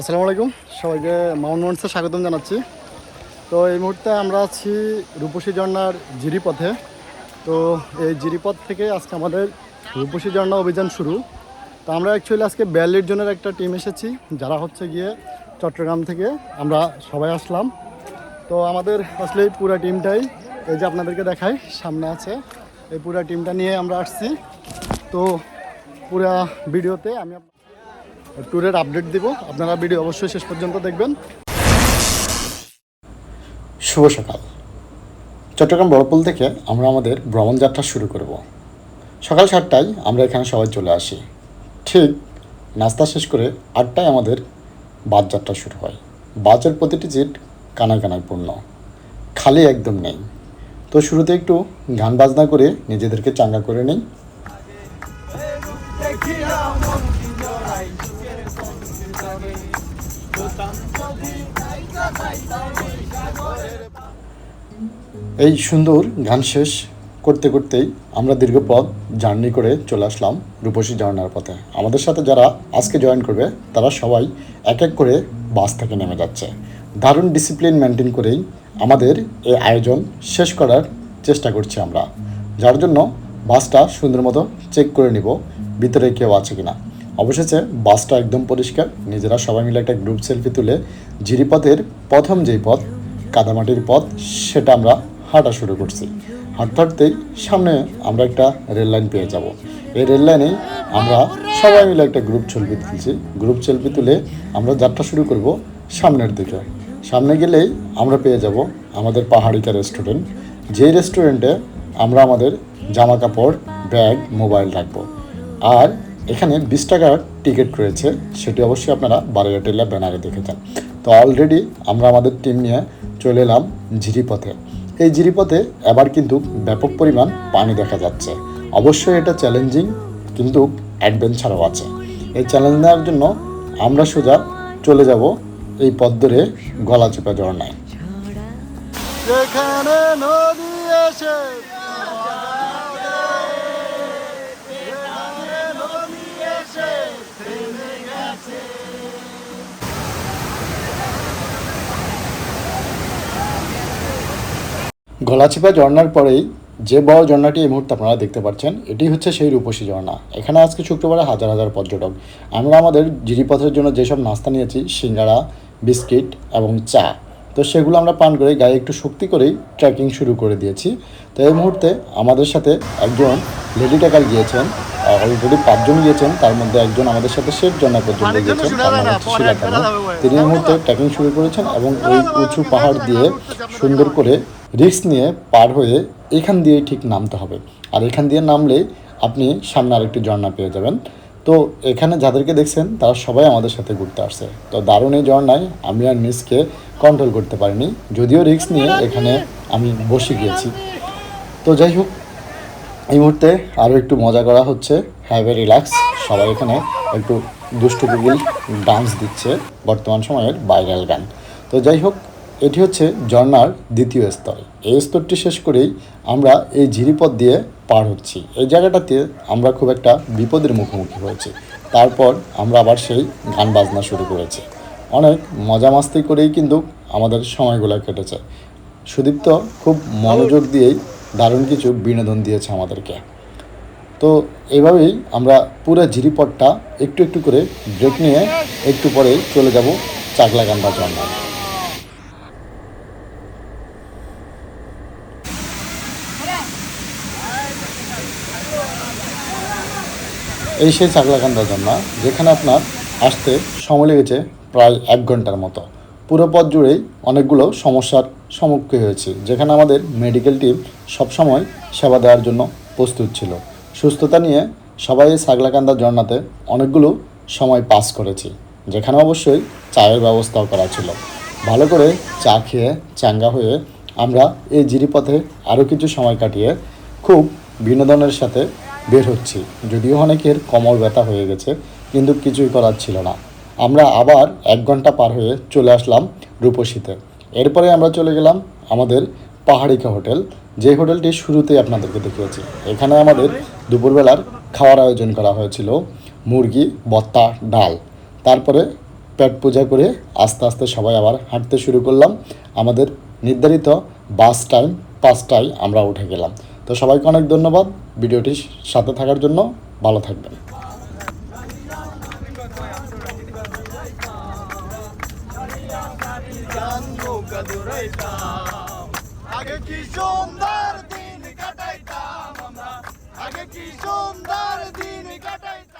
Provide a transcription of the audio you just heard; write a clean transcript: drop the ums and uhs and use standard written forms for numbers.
আসসালামু আলাইকুম সবাইকে মাউন্ট মন্টসে স্বাগতম জানাচ্ছি। তো এই মুহূর্তে আমরা আছি রূপসী ঝর্ণার জিরিপথে। তো এই জিরিপথ থেকে আজকে আমাদের রূপসী ঝর্ণা অভিযান শুরু। তো আমরা অ্যাকচুয়ালি আজকে 42 জনের একটা টিম এসেছি, যারা হচ্ছে গিয়ে চট্টগ্রাম থেকে আমরা সবাই আসলাম। তো আমাদের আসলে পুরো টিমটাই এই যে আপনাদেরকে দেখাই সামনে আছে, এই পুরো টিমটা নিয়ে আমরা আসছি। তো পুরা ভিডিওতে আমি ট্যুরের আপডেট দিব, আপনারা ভিডিও অবশ্যই শেষ পর্যন্ত দেখবেন। শুভ সকাল। চট্টগ্রাম বড়পুল থেকে আমরা আমাদের ভ্রমণ যাত্রা শুরু করব। সকাল 7টায় আমরা এখানে সবাই চলে আসি। ঠিক নাস্তা শেষ করে 8টায় আমাদের বাস যাত্রা শুরু হয়। বাসের প্রতিটি সিট কানায় কানায় পূর্ণ, খালি একদম নেই। তো শুরুতে একটু গান বাজনা করে নিজেদেরকে চাঙ্গা করে নিই। এই সুন্দর গান শেষ করতে করতেই আমরা দীর্ঘ পথ জার্নি করে চলে আসলাম রূপসী ঝর্ণার পথে। আমাদের সাথে যারা আজকে জয়েন করবে তারা সবাই এক এক করে বাস থেকে নেমে যাচ্ছে। দারুণ ডিসিপ্লিন মেনটেন করেই আমাদের এই আয়োজন শেষ করার চেষ্টা করছি আমরা, যার জন্য বাসটা সুন্দর মতো চেক করে নিব ভিতরে কেউ আছে কিনা। অবশেষে বাসটা একদম পরিষ্কার। নিজেরা সবাই মিলে একটা গ্রুপ সেলফি তুলে জিরিপথের প্রথম যেই পথ কাদামাটির পথ সেটা আমরা হাঁটা শুরু করছি। হাঁটতে হাঁটতেই সামনে আমরা একটা রেল লাইন পেয়ে যাব। এই রেল লাইনে আমরা সবাই মিলে একটা গ্রুপ সেলফি তুলছি। গ্রুপ সেলফি তুলে আমরা যাত্রা শুরু করব সামনের দিকে। সামনে গেলেই আমরা পেয়ে যাব আমাদের পাহাড়িকা রেস্টুরেন্ট, যেই রেস্টুরেন্টে আমরা আমাদের জামা কাপড়, ব্যাগ, মোবাইল রাখবো। আর এখানে 20 টাকার টিকিট রয়েছে, সেটি অবশ্যই আপনারা বারোয়াটেলা ব্যানারে দেখেছেন। তো অলরেডি আমরা আমাদের টিম নিয়ে চলে এলাম জিরিপথে। এই জিরিপথে এবার কিন্তু ব্যাপক পরিমাণ পানি দেখা যাচ্ছে। অবশ্যই এটা চ্যালেঞ্জিং, কিন্তু অ্যাডভেঞ্চারও আছে। এই চ্যালেঞ্জ নেওয়ার জন্য আমরা সোজা চলে যাব এই পথ ধরে গলাচিপা ঝর্ণায়। যেখানে নদী এসে গলাচিপা ঝর্ণার পরেই যে বড় ঝর্ণাটি এই মুহূর্তে আপনারা দেখতে পাচ্ছেন, এটি হচ্ছে সেই রূপসী ঝর্ণা। এখানে আজকে শুক্রবারে হাজার হাজার পর্যটক। আমরা আমাদের জিরিপথের জন্য যেসব নাস্তা নিয়েছি, সিঙ্গাড়া, বিস্কিট এবং চা, তো সেগুলো আমরা পান করে গায়ে একটু শক্তি করেই ট্রেকিং শুরু করে দিয়েছি। তো এই মুহূর্তে আমাদের সাথে একজন লেডি ট্রেকার গিয়েছেন, অলরেডি 5 জন গিয়েছেন, তার মধ্যে একজন আমাদের সাথে শেষ ঝর্ণা পর্যন্ত গিয়েছেন, তার নাম হচ্ছে শিলাকানা। তিনি এই মুহূর্তে ট্রেকিং শুরু করেছেন এবং ওই উঁচু পাহাড় দিয়ে সুন্দর করে রিস্ক নিয়ে পার হয়ে এখান দিয়ে ঠিক নামতে হবে। আর এখান দিয়ে নামলে আপনি সামনে আরেকটি ঝর্ণা পেয়ে যাবেন। তো এখানে যাদেরকে দেখছেন তারা সবাই আমাদের সাথে ঘুরতে আসছে। তো দারুণ এই ঝর্ণায় আমি আর নিজকে কন্ট্রোল করতে পারিনি, যদিও রিস্ক নিয়ে এখানে আমি বসে গিয়েছি। তো যাই হোক, এই মুহূর্তে আরও একটু মজা করা হচ্ছে, হ্যাভ এ রিল্যাক্স। সবাই এখানে একটু দুষ্টু কুকুল ডান্স দিচ্ছে, বর্তমান সময়ের ভাইরাল গান। তো যাই হোক, এটি হচ্ছে ঝর্ণার দ্বিতীয় স্তর। এই স্তরটি শেষ করেই আমরা এই ঝিরিপথ দিয়ে পার হচ্ছি। এই জায়গাটাতে আমরা খুব একটা বিপদের মুখোমুখি হয়েছি। তারপর আমরা আবার সেই গান বাজনা শুরু করেছি। অনেক মজা মাস্তি করেই কিন্তু আমাদের সময়গুলো কেটেছে। সুদীপ্ত খুব মনোযোগ দিয়েই দারুণ কিছু বিনোদন দিয়েছে আমাদেরকে। তো এইভাবেই আমরা পুরো জিরিপথটা একটু একটু করে ব্রেক নিয়ে একটু পরেই চলে যাব চাকলাকান্দা ঝর্ণা। এই সেই চাকলাকান্দা ঝর্ণা, যেখানে আপনার আসতে সময় লেগেছে প্রায় 1 ঘন্টার মতো। পুরো পথ জুড়েই অনেকগুলো সমস্যার সম্মুখীন হয়েছি, যেখানে আমাদের মেডিকেল টিম সবসময় সেবা দেওয়ার জন্য প্রস্তুত ছিল। সুস্থতা নিয়ে সবাই এই চাকলাকান্দা ঝর্ণাতে অনেকগুলো সময় পাস করেছি, যেখানে অবশ্যই চায়ের ব্যবস্থাও করা ছিল। ভালো করে চা খেয়ে চাঙ্গা হয়ে আমরা এই জিরিপথে আরও কিছু সময় কাটিয়ে খুব বিনোদনের সাথে বের হচ্ছি। যদিও অনেকের কোমর ব্যথা হয়ে গেছে, কিন্তু কিছুই করার ছিল না। আমরা আবার 1 ঘন্টা পার হয়ে চলে আসলাম রূপসীতে। এরপরে আমরা চলে গেলাম আমাদের পাহাড়িকা হোটেল, যে হোটেলটি শুরুতেই আপনাদেরকে দেখিয়েছি। এখানে আমাদের দুপুরবেলার খাওয়ার আয়োজন করা হয়েছিল মুরগি, ভর্তা, ডাল। তারপরে পেট পূজা করে আস্তে আস্তে সবাই আবার হাঁটতে শুরু করলাম। আমাদের নির্ধারিত বাস টাইম 5টায় আমরা উঠে গেলাম। তো সবাইকে অনেক ধন্যবাদ ভিডিওটির সাথে থাকার জন্য। ভালো থাকবেন। আগে কি সুন্দর দিন কাটাইতাম আমরা, আগে কি সুন্দর দিন কাটাইতাম।